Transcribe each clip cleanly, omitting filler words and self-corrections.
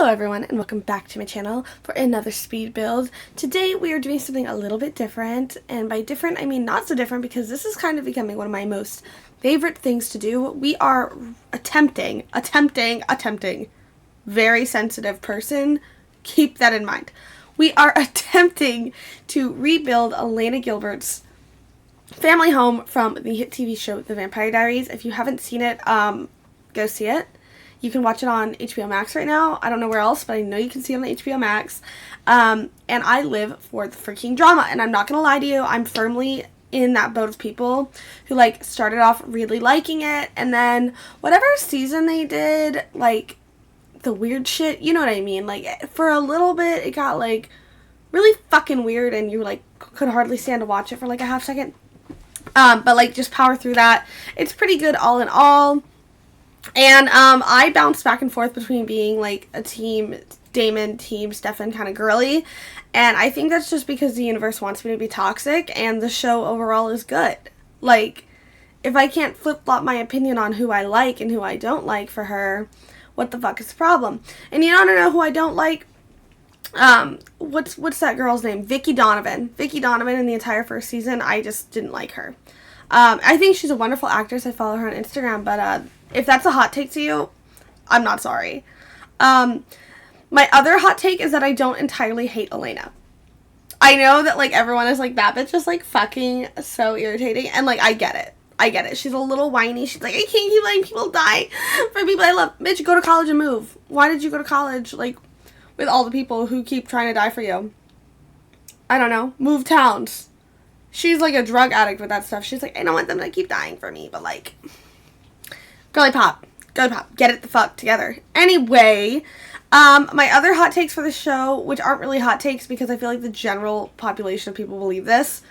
Hello everyone and welcome back to my channel for another speed build. Today we are doing something a little bit different, and by different I mean not so different because this is kind of becoming one of my most favorite things to do. We are attempting, very sensitive person, keep that in mind. We are attempting to rebuild Elena Gilbert's family home from the hit TV show The Vampire Diaries. If you haven't seen it, go see it. You can watch it on HBO Max right now. I don't know where else, but I know you can see it on HBO Max. And I live for the freaking drama. And I'm not going to lie to you, I'm firmly in that boat of people who, like, started off really liking it. And then whatever season they did, like, the weird shit, you know what I mean? Like, for a little bit, it got, like, really fucking weird. And you, like, could hardly stand to watch it for, like, a half second. But, like, just power through that. It's pretty good all in all. And I bounced back and forth between being like a team Damon, team Stefan kind of girly, and I think that's just because the universe wants me to be toxic and the show overall is good. Like, if I can't flip-flop my opinion on who I like and who I don't like for her, what the fuck is the problem? And you want to know who I don't like? What's that girl's name? Vicky Donovan. Vicky Donovan in the entire first season, I just didn't like her. I think she's a wonderful actress. I follow her on Instagram, but if that's a hot take to you, I'm not sorry. My other hot take is that I don't entirely hate Elena. I know that, like, everyone is like, that bitch is, like, fucking so irritating, and, like, I get it. She's a little whiny. She's like, I can't keep letting people die for people I love. Bitch, go to college and move. Why did you go to college, like, with all the people who keep trying to die for you? I don't know. Move towns. She's, like, a drug addict with that stuff. She's like, I don't want them to keep dying for me, but, like, girly pop, get it the fuck together. Anyway, my other hot takes for the show, which aren't really hot takes because I feel like the general population of people believe this.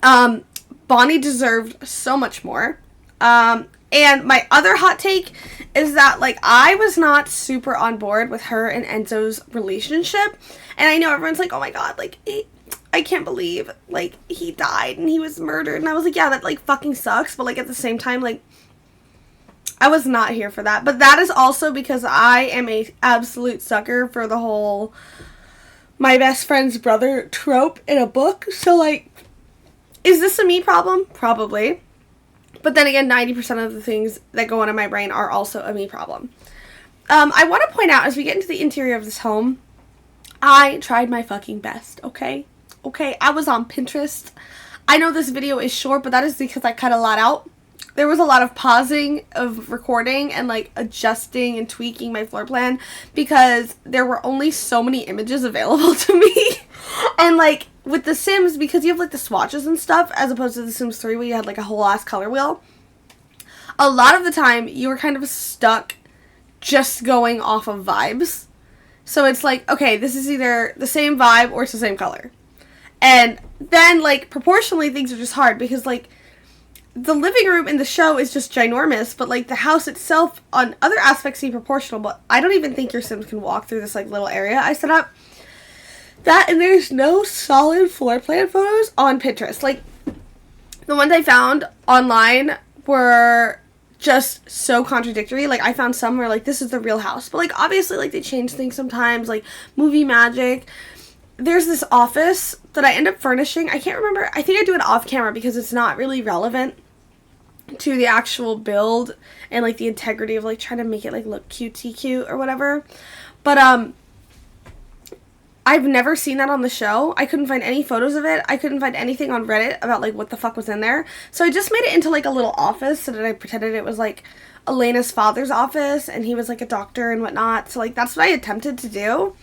Bonnie deserved so much more. And my other hot take is that, like, I was not super on board with her and Enzo's relationship. And I know everyone's like, oh my god, like, I can't believe, like, he died and he was murdered. And I was like, yeah, that, like, fucking sucks. But, like, at the same time, like, I was not here for that. But that is also because I am a absolute sucker for the whole my best friend's brother trope in a book. So, like, is this a me problem? Probably. But then again, 90% of the things that go on in my brain are also a me problem. I want to point out, as we get into the interior of this home, I tried my fucking best, okay? Okay, I was on Pinterest. I know this video is short, but that is because I cut a lot out. There was a lot of pausing of recording and, like, adjusting and tweaking my floor plan because there were only so many images available to me. And, like, with The Sims, because you have, like, the swatches and stuff, as opposed to The Sims 3 where you had, like, a whole ass color wheel, a lot of the time you were kind of stuck just going off of vibes. So it's like, okay, this is either the same vibe or it's the same color. And then, like, proportionally things are just hard because, like, the living room in the show is just ginormous, but, like, the house itself on other aspects seem proportional, but I don't even think your Sims can walk through this, like, little area I set up. That, and there's no solid floor plan photos on Pinterest. Like, the ones I found online were just so contradictory. Like, I found some where, like, this is the real house, but, like, obviously, like, they change things sometimes, like, movie magic. There's this office that I end up furnishing. I can't remember. I think I do it off camera because it's not really relevant to the actual build and, like, the integrity of, like, trying to make it, like, look cute or whatever. But, I've never seen that on the show. I couldn't find any photos of it. I couldn't find anything on Reddit about, like, what the fuck was in there. So I just made it into, like, a little office so that I pretended it was, like, Elena's father's office and he was, like, a doctor and whatnot. So, like, that's what I attempted to do.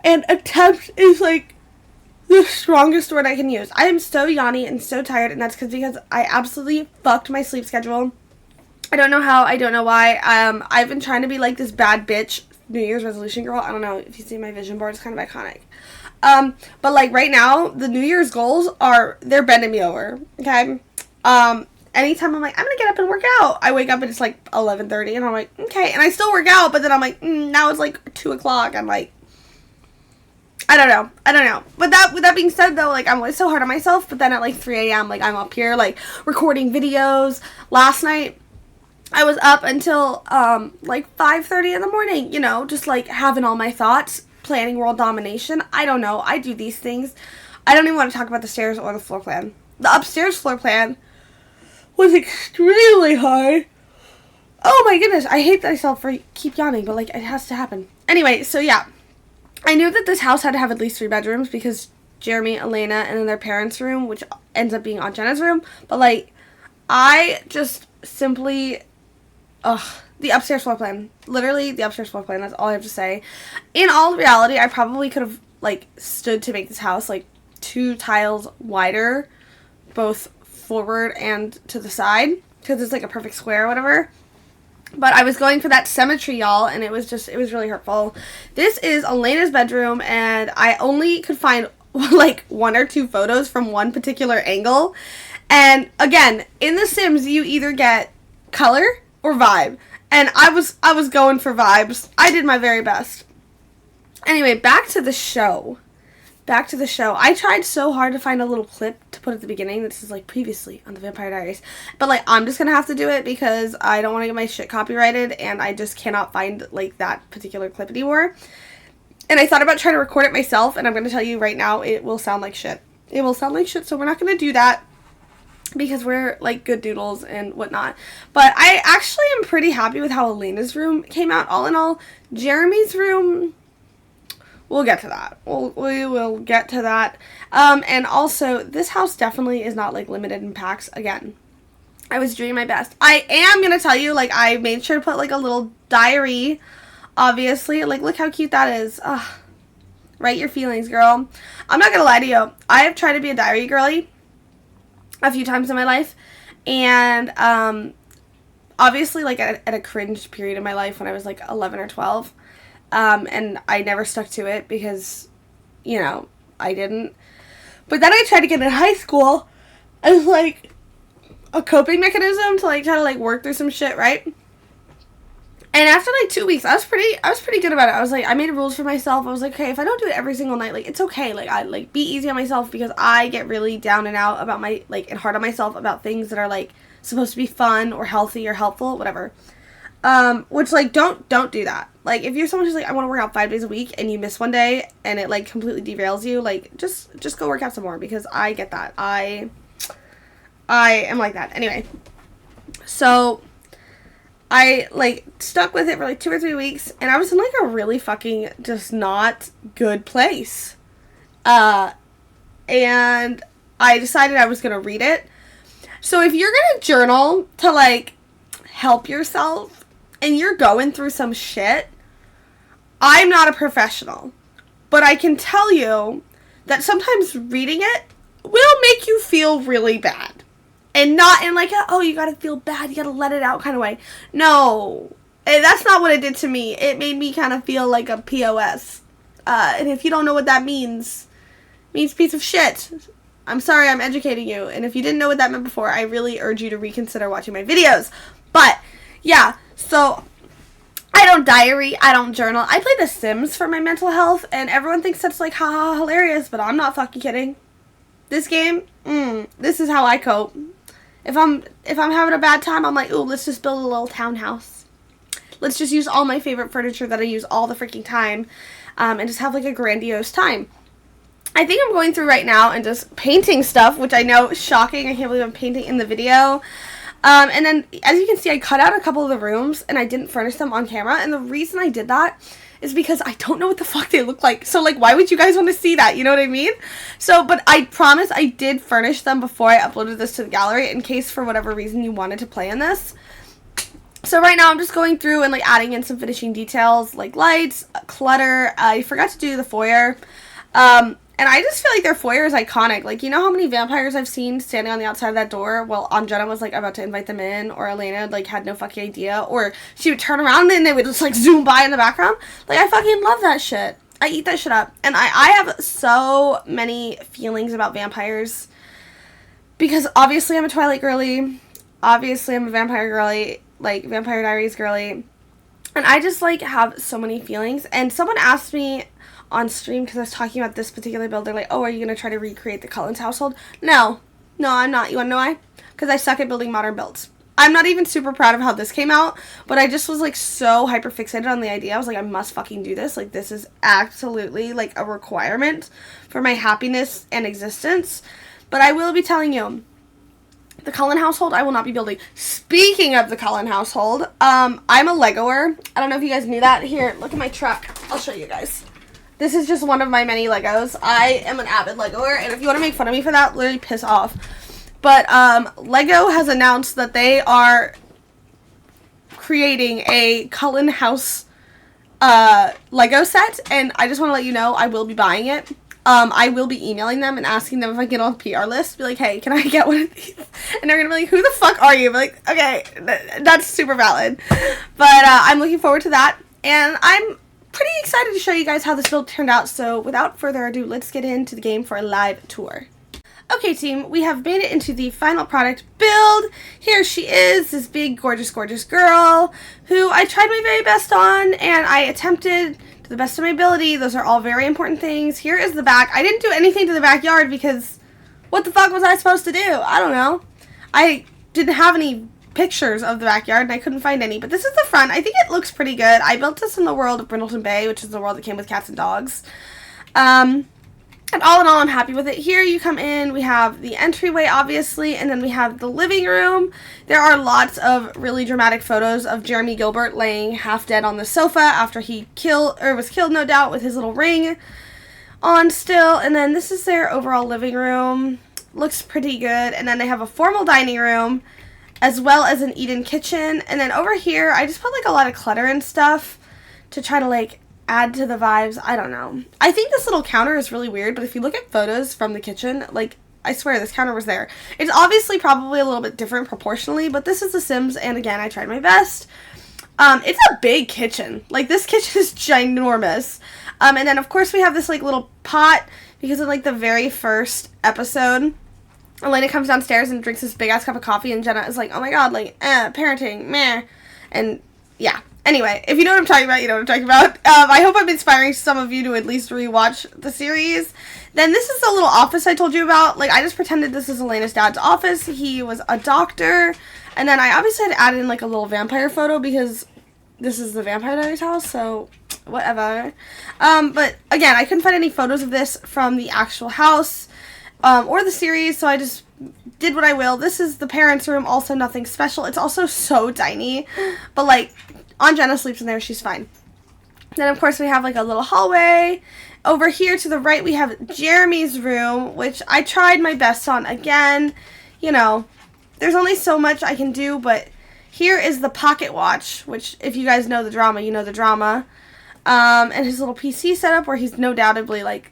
And attempt is, like, the strongest word I can use. I am so yawny and so tired, and that's because I absolutely fucked my sleep schedule. I don't know how, I don't know why. I've been trying to be, like, this bad bitch New Year's resolution girl. I don't know if you see my vision board, it's kind of iconic. But, like, right now, the New Year's goals they're bending me over, okay? Anytime I'm like, I'm gonna get up and work out, I wake up and it's, like, 11:30, and I'm like, okay, and I still work out, but then I'm like, now it's, like, 2 o'clock, I'm like, I don't know. But with that being said, though, like, I'm always so hard on myself, but then at, like, 3 a.m., like, I'm up here, like, recording videos. Last night, I was up until like 5:30 in the morning, you know, just like having all my thoughts, planning world domination. I don't know. I do these things. I don't even want to talk about the stairs or the floor plan. The upstairs floor plan was extremely hard. Oh my goodness, I hate myself for keep yawning, but like it has to happen. Anyway, so yeah. I knew that this house had to have at least 3 bedrooms because Jeremy, Elena, and then their parents' room, which ends up being Aunt Jenna's room. But like, I just simply, the upstairs floor plan. Literally, the upstairs floor plan. That's all I have to say. In all reality, I probably could have like stood to make this house like 2 tiles wider, both forward and to the side, because it's like a perfect square or whatever. But I was going for that symmetry, y'all, and it was really hurtful. This is Elena's bedroom, and I only could find like 1 or 2 photos from one particular angle. And again, in The Sims, you either get color or vibe. And I was going for vibes. I did my very best. Anyway, back to the show. I tried so hard to find a little clip to put at the beginning. This is like previously on the Vampire Diaries. But like I'm just going to have to do it because I don't want to get my shit copyrighted and I just cannot find like that particular clip anymore. And I thought about trying to record it myself, and I'm going to tell you right now it will sound like shit. It will sound like shit, so we're not going to do that because we're like good doodles and whatnot. But I actually am pretty happy with how Elena's room came out. All in all, Jeremy's room, we'll get to that. We will get to that. And also, this house definitely is not, like, limited in packs. Again, I was doing my best. I am going to tell you, like, I made sure to put, like, a little diary, obviously. Like, look how cute that is. Ugh. Write your feelings, girl. I'm not going to lie to you. I have tried to be a diary girly a few times in my life. And, obviously, like, at a cringe period in my life when I was, like, 11 or 12. And I never stuck to it because, you know, I didn't. But then I tried to get in high school as, like, a coping mechanism to, like, try to, like, work through some shit, right? And after, like, 2 weeks, I was pretty good about it. I was, like, I made rules for myself. I was, like, okay, if I don't do it every single night, like, it's okay. Like, I, like, be easy on myself because I get really down and out about my, like, and hard on myself about things that are, like, supposed to be fun or healthy or helpful, whatever. Which, like, don't do that. Like, if you're someone who's like, I want to work out 5 days a week, and you miss one day, and it, like, completely derails you, like, just go work out some more, because I get that. I am like that. Anyway, so, I, like, stuck with it for, like, 2 or 3 weeks, and I was in, like, a really fucking just not good place. And I decided I was gonna read it. So, if you're gonna journal to, like, help yourself, and you're going through some shit, I'm not a professional, but I can tell you that sometimes reading it will make you feel really bad. And not in like a, oh, you gotta feel bad, you gotta let it out kind of way. No, that's not what it did to me. It made me kind of feel like a POS. And if you don't know what that means, it means piece of shit. I'm sorry, I'm educating you. And if you didn't know what that meant before, I really urge you to reconsider watching my videos. But yeah, so I don't diary, I don't journal. I play The Sims for my mental health, and everyone thinks that's like haha hilarious, but I'm not fucking kidding. This game, this is how I cope. If I'm having a bad time, I'm like, ooh, let's just build a little townhouse. Let's just use all my favorite furniture that I use all the freaking time, and just have like a grandiose time. I think I'm going through right now and just painting stuff, which I know is shocking. I can't believe I'm painting in the video. And then, as you can see, I cut out a couple of the rooms, and I didn't furnish them on camera, and the reason I did that is because I don't know what the fuck they look like, so, like, why would you guys want to see that, you know what I mean? So, but I promise I did furnish them before I uploaded this to the gallery, in case, for whatever reason, you wanted to play in this. So right now, I'm just going through and, like, adding in some finishing details, like lights, clutter. I forgot to do the foyer, and I just feel like their foyer is iconic. Like, you know how many vampires I've seen standing on the outside of that door while Aunt Jenna was, like, about to invite them in, or Elena, like, had no fucking idea, or she would turn around and they would just, like, zoom by in the background? Like, I fucking love that shit. I eat that shit up. And I have so many feelings about vampires, because obviously I'm a Twilight girly, obviously I'm a vampire girly, like, Vampire Diaries girly, and I just, like, have so many feelings. And someone asked me on stream, because I was talking about this particular build, they're like, oh, are you going to try to recreate the Cullens household? No, I'm not. You want to know why? Because I suck at building modern builds. I'm not even super proud of how this came out, but I just was like so hyper fixated on the idea. I was like, I must fucking do this. Like, this is absolutely like a requirement for my happiness and existence. But I will be telling you, the Cullen household, I will not be building. Speaking of the Cullen household, I'm a Legoer. I don't know if you guys knew that. Here, look at my truck. I'll show you guys. This is just one of my many Legos. I am an avid Legoer, and if you want to make fun of me for that, literally piss off. But Lego has announced that they are creating a Cullen house Lego set, and I just want to let you know I will be buying it. I will be emailing them and asking them if I can get on the PR list. Be like, hey, can I get one of these? And they're going to be like, who the fuck are you? Be like, okay, that's super valid. But I'm looking forward to that, and I'm pretty excited to show you guys how this build turned out. So without further ado, let's get into the game for a live tour. Okay, team, we have made it into the final product build. Here she is, this big, gorgeous, gorgeous girl who I tried my very best on, and I attempted to the best of my ability. Those are all very important things. Here is the back. I didn't do anything to the backyard because what the fuck was I supposed to do? I don't know. I didn't have any pictures of the backyard, and I couldn't find any, but this is the front. I think it looks pretty good. I built this in the world of Brindleton Bay, which is the world that came with cats and dogs. And all in all, I'm happy with it. Here you come in, we have the entryway, obviously, and then we have the living room. There are lots of really dramatic photos of Jeremy Gilbert laying half dead on the sofa after he was killed, no doubt, with his little ring on still. And then this is their overall living room. Looks pretty good. And then they have a formal dining room, as well as an eat-in kitchen. And then over here, I just put like a lot of clutter and stuff to try to like add to the vibes. I don't know. I think this little counter is really weird, but if you look at photos from the kitchen, like, I swear this counter was there. It's obviously probably a little bit different proportionally, but this is The Sims, and again, I tried my best. It's a big kitchen. Like, this kitchen is ginormous. And then, of course, we have this, like, little pot, because in, like, the very first episode, Elena comes downstairs and drinks this big-ass cup of coffee, and Jenna is like, oh my god, like, parenting, meh. And, yeah. Anyway, if you know what I'm talking about, you know what I'm talking about. I hope I'm inspiring some of you to at least rewatch the series. Then this is the little office I told you about. Like, I just pretended this is Elena's dad's office. He was a doctor. And then I obviously had to add in, like, a little vampire photo because this is the Vampire Diaries house, so whatever. But, again, I couldn't find any photos of this from the actual house or the series, so I just did what I will. This is the parents' room, also nothing special. It's also so tiny, but, like, Aunt Jenna sleeps in there. She's fine. Then, of course, we have, like, a little hallway. Over here to the right, we have Jeremy's room, which I tried my best on. Again, you know, there's only so much I can do, but here is the pocket watch, which, if you guys know the drama, you know the drama. And his little PC setup where he's no doubtably, like,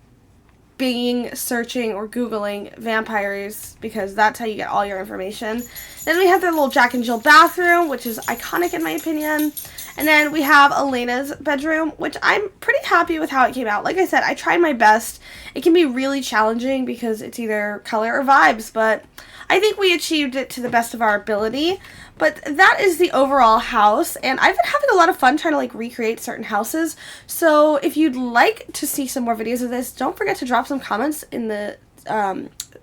Binging, searching, or Googling vampires, because that's how you get all your information. Then we have their little Jack and Jill bathroom, which is iconic in my opinion. And then we have Elena's bedroom, which I'm pretty happy with how it came out. Like I said, I tried my best. It can be really challenging because it's either color or vibes, but I think we achieved it to the best of our ability. But that is the overall house, and I've been having a lot of fun trying to like recreate certain houses. So if you'd like to see some more videos of this, don't forget to drop some comments in the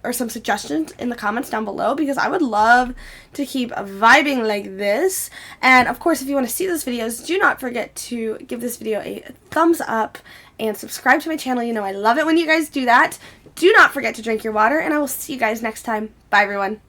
or some suggestions in the comments down below, because I would love to keep vibing like this. And of course, if you want to see those videos, do not forget to give this video a thumbs up and subscribe to my channel. You know I love it when you guys do that. Do not forget to drink your water, and I will see you guys next time. Bye, everyone.